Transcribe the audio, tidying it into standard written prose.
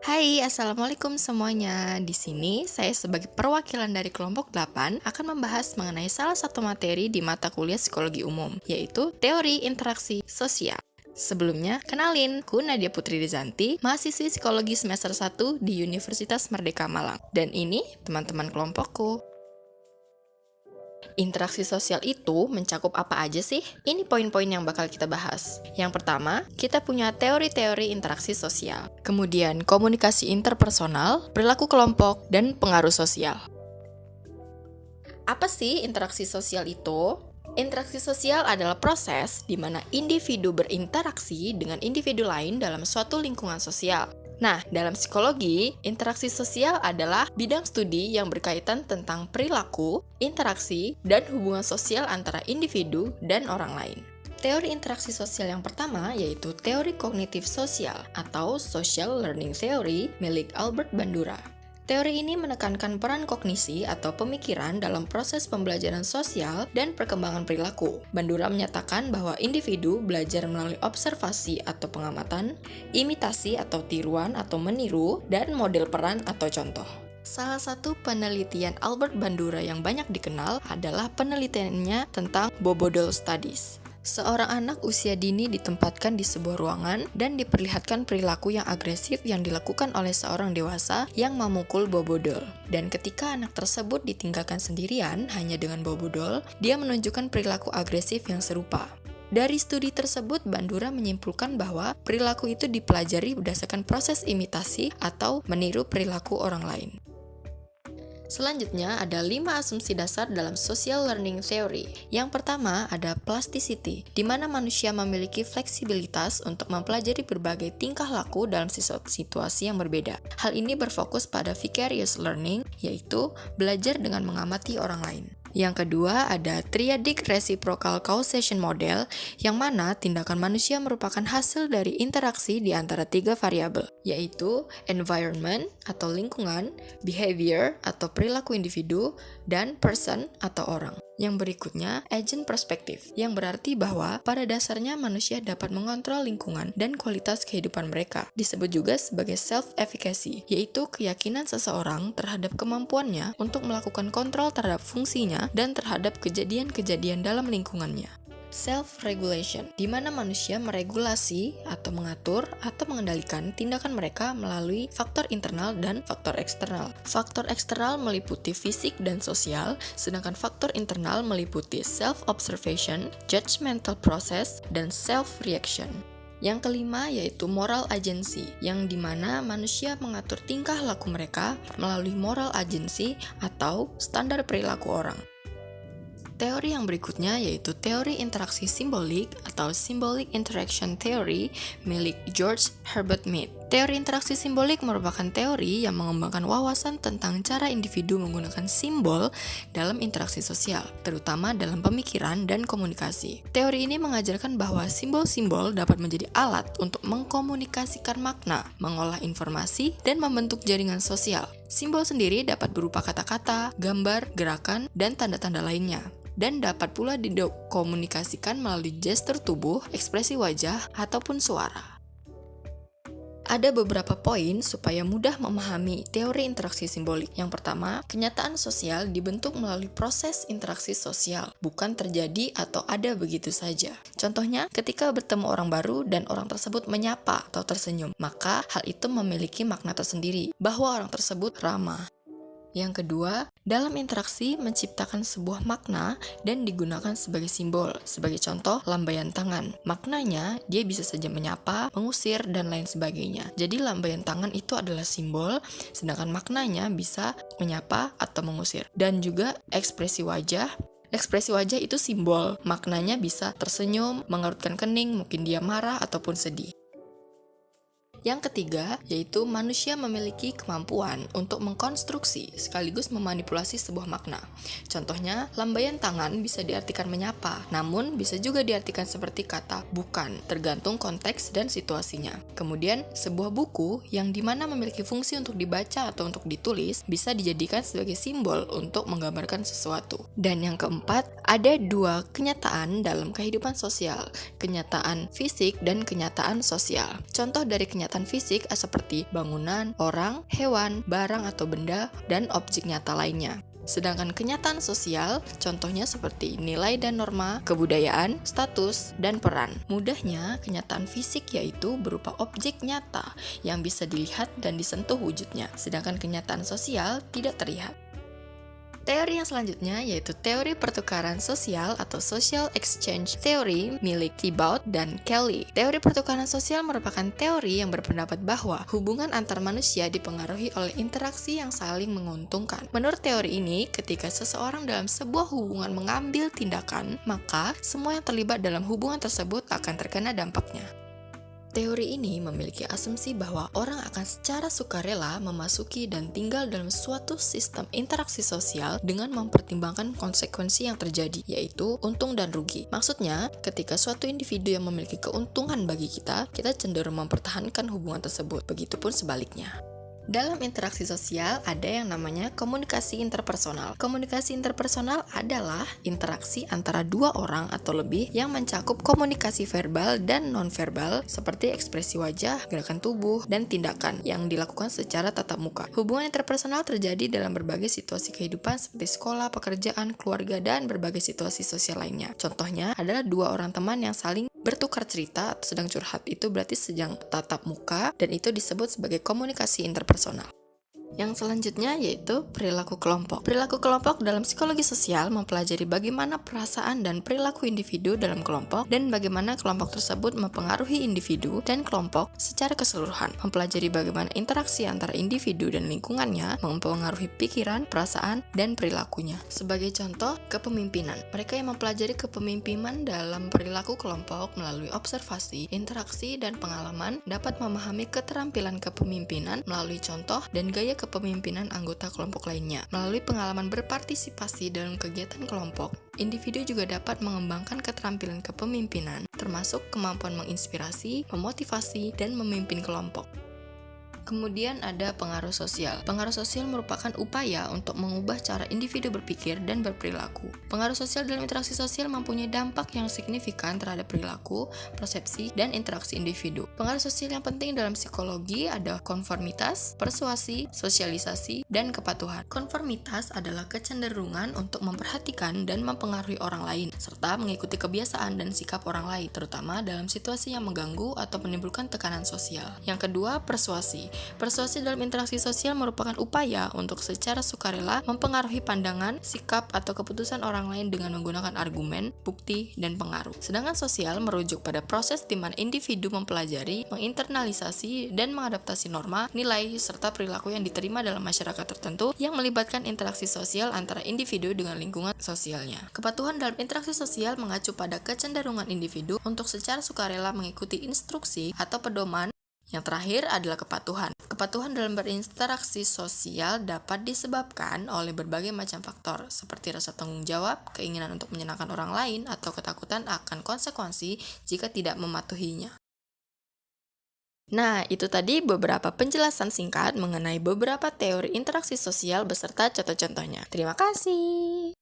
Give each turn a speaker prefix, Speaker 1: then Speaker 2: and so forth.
Speaker 1: Hai, Assalamualaikum semuanya. Di sini saya sebagai perwakilan dari kelompok 8 akan membahas mengenai salah satu materi di mata kuliah psikologi umum, yaitu teori interaksi sosial. Sebelumnya, kenalin, aku Nadia Putri Rizanti, mahasiswi psikologi semester 1 di Universitas Merdeka Malang. Dan ini teman-teman kelompokku. Interaksi sosial itu mencakup apa aja sih? Ini poin-poin yang bakal kita bahas. Yang pertama, kita punya teori-teori interaksi sosial. Kemudian, komunikasi interpersonal, perilaku kelompok, dan pengaruh sosial. Apa sih interaksi sosial itu? Interaksi sosial adalah proses di mana individu berinteraksi dengan individu lain dalam suatu lingkungan sosial. Nah, dalam psikologi, interaksi sosial adalah bidang studi yang berkaitan tentang perilaku, interaksi, dan hubungan sosial antara individu dan orang lain. Teori interaksi sosial yang pertama yaitu teori kognitif sosial atau social learning theory milik Albert Bandura. Teori ini menekankan peran kognisi atau pemikiran dalam proses pembelajaran sosial dan perkembangan perilaku. Bandura menyatakan bahwa individu belajar melalui observasi atau pengamatan, imitasi atau tiruan atau meniru, dan model peran atau contoh. Salah satu penelitian Albert Bandura yang banyak dikenal adalah penelitiannya tentang Bobodol Studies. Seorang anak usia dini ditempatkan di sebuah ruangan dan diperlihatkan perilaku yang agresif yang dilakukan oleh seorang dewasa yang memukul Bobodol. Dan ketika anak tersebut ditinggalkan sendirian hanya dengan Bobodol, dia menunjukkan perilaku agresif yang serupa. Dari studi tersebut, Bandura menyimpulkan bahwa perilaku itu dipelajari berdasarkan proses imitasi atau meniru perilaku orang lain. Selanjutnya, ada 5 asumsi dasar dalam social learning theory. Yang pertama, ada plasticity, di mana manusia memiliki fleksibilitas untuk mempelajari berbagai tingkah laku dalam situasi yang berbeda. Hal ini berfokus pada vicarious learning, yaitu belajar dengan mengamati orang lain. Yang kedua, ada triadic reciprocal causation model, yang mana tindakan manusia merupakan hasil dari interaksi di antara 3 variabel, yaitu environment atau lingkungan, behavior atau perilaku individu, dan person atau orang. Yang berikutnya, agent perspective, yang berarti bahwa pada dasarnya manusia dapat mengontrol lingkungan dan kualitas kehidupan mereka. Disebut juga sebagai self-efficacy, yaitu keyakinan seseorang terhadap kemampuannya untuk melakukan kontrol terhadap fungsinya dan terhadap kejadian-kejadian dalam lingkungannya. Self-regulation, di mana manusia meregulasi atau mengatur atau mengendalikan tindakan mereka melalui faktor internal dan faktor eksternal. Faktor eksternal meliputi fisik dan sosial, sedangkan faktor internal meliputi self-observation, judgmental process, dan self-reaction. Yang kelima yaitu moral agency, yang dimana manusia mengatur tingkah laku mereka melalui moral agency atau standar perilaku orang. Teori yang berikutnya yaitu teori interaksi simbolik atau symbolic interaction theory milik George Herbert Mead. Teori interaksi simbolik merupakan teori yang mengembangkan wawasan tentang cara individu menggunakan simbol dalam interaksi sosial, terutama dalam pemikiran dan komunikasi. Teori ini mengajarkan bahwa simbol-simbol dapat menjadi alat untuk mengkomunikasikan makna, mengolah informasi, dan membentuk jaringan sosial. Simbol sendiri dapat berupa kata-kata, gambar, gerakan, dan tanda-tanda lainnya, dan dapat pula dikomunikasikan melalui gestur tubuh, ekspresi wajah, ataupun suara. Ada beberapa poin supaya mudah memahami teori interaksi simbolik. Yang pertama, kenyataan sosial dibentuk melalui proses interaksi sosial, bukan terjadi atau ada begitu saja. Contohnya, ketika bertemu orang baru dan orang tersebut menyapa atau tersenyum, maka hal itu memiliki makna tersendiri, bahwa orang tersebut ramah. Yang kedua, dalam interaksi menciptakan sebuah makna dan digunakan sebagai simbol. Sebagai contoh, lambaian tangan. Maknanya, dia bisa saja menyapa, mengusir, dan lain sebagainya. Jadi lambaian tangan itu adalah simbol, sedangkan maknanya bisa menyapa atau mengusir. Dan juga ekspresi wajah. Ekspresi wajah itu simbol, maknanya bisa tersenyum, mengerutkan kening, mungkin dia marah ataupun sedih. Yang ketiga, yaitu manusia memiliki kemampuan untuk mengkonstruksi sekaligus memanipulasi sebuah makna. Contohnya, lambaian tangan bisa diartikan menyapa, namun bisa juga diartikan seperti kata bukan, tergantung konteks dan situasinya. Kemudian, sebuah buku yang dimana memiliki fungsi untuk dibaca atau untuk ditulis, bisa dijadikan sebagai simbol untuk menggambarkan sesuatu. Dan yang keempat, ada 2 kenyataan dalam kehidupan sosial, kenyataan fisik dan kenyataan sosial. Contoh dari kenyataan kenyataan fisik seperti bangunan, orang, hewan, barang atau benda, dan objek nyata lainnya. Sedangkan kenyataan sosial, contohnya seperti nilai dan norma, kebudayaan, status, dan peran. Mudahnya, kenyataan fisik yaitu berupa objek nyata yang bisa dilihat dan disentuh wujudnya, sedangkan kenyataan sosial tidak terlihat. Teori yang selanjutnya yaitu teori pertukaran sosial atau social exchange theory milik Thibaut dan Kelly. Teori pertukaran sosial merupakan teori yang berpendapat bahwa hubungan antar manusia dipengaruhi oleh interaksi yang saling menguntungkan. Menurut teori ini, ketika seseorang dalam sebuah hubungan mengambil tindakan, maka semua yang terlibat dalam hubungan tersebut akan terkena dampaknya. Teori ini memiliki asumsi bahwa orang akan secara sukarela memasuki dan tinggal dalam suatu sistem interaksi sosial dengan mempertimbangkan konsekuensi yang terjadi, yaitu untung dan rugi. Maksudnya, ketika suatu individu yang memiliki keuntungan bagi kita cenderung mempertahankan hubungan tersebut. Begitupun sebaliknya. Dalam interaksi sosial ada yang namanya komunikasi interpersonal. Komunikasi interpersonal adalah interaksi antara dua orang atau lebih yang mencakup komunikasi verbal dan nonverbal seperti ekspresi wajah, gerakan tubuh, dan tindakan yang dilakukan secara tatap muka. Hubungan interpersonal terjadi dalam berbagai situasi kehidupan seperti sekolah, pekerjaan, keluarga, dan berbagai situasi sosial lainnya. Contohnya adalah dua orang teman yang saling bertukar cerita atau sedang curhat, itu berarti sedang tatap muka dan itu disebut sebagai komunikasi interpersonal. Yang selanjutnya yaitu perilaku kelompok. Perilaku kelompok dalam psikologi sosial mempelajari bagaimana perasaan dan perilaku individu dalam kelompok dan bagaimana kelompok tersebut mempengaruhi individu dan kelompok secara keseluruhan. Mempelajari bagaimana interaksi antara individu dan lingkungannya mempengaruhi pikiran, perasaan, dan perilakunya. Sebagai contoh, kepemimpinan. Mereka yang mempelajari kepemimpinan dalam perilaku kelompok melalui observasi, interaksi, dan pengalaman dapat memahami keterampilan kepemimpinan melalui contoh dan gaya kepemimpinan anggota kelompok lainnya. Melalui pengalaman berpartisipasi dalam kegiatan kelompok, individu juga dapat mengembangkan keterampilan kepemimpinan, termasuk kemampuan menginspirasi, memotivasi, dan memimpin kelompok. Kemudian ada pengaruh sosial. Pengaruh sosial merupakan upaya untuk mengubah cara individu berpikir dan berperilaku. Pengaruh sosial dalam interaksi sosial mempunyai dampak yang signifikan terhadap perilaku, persepsi, dan interaksi individu. Pengaruh sosial yang penting dalam psikologi ada konformitas, persuasi, sosialisasi, dan kepatuhan. Konformitas adalah kecenderungan untuk memperhatikan dan mempengaruhi orang lain, serta mengikuti kebiasaan dan sikap orang lain, terutama dalam situasi yang mengganggu atau menimbulkan tekanan sosial. Yang kedua, persuasi. Persuasi dalam interaksi sosial merupakan upaya untuk secara sukarela mempengaruhi pandangan, sikap, atau keputusan orang lain dengan menggunakan argumen, bukti, dan pengaruh. Sedangkan sosial merujuk pada proses di mana individu mempelajari, menginternalisasi, dan mengadaptasi norma, nilai, serta perilaku yang diterima dalam masyarakat tertentu yang melibatkan interaksi sosial antara individu dengan lingkungan sosialnya. Kepatuhan dalam interaksi sosial mengacu pada kecenderungan individu untuk secara sukarela mengikuti instruksi atau pedoman. Yang terakhir adalah kepatuhan. Kepatuhan dalam berinteraksi sosial dapat disebabkan oleh berbagai macam faktor, seperti rasa tanggung jawab, keinginan untuk menyenangkan orang lain, atau ketakutan akan konsekuensi jika tidak mematuhinya. Nah, itu tadi beberapa penjelasan singkat mengenai beberapa teori interaksi sosial beserta contoh-contohnya. Terima kasih.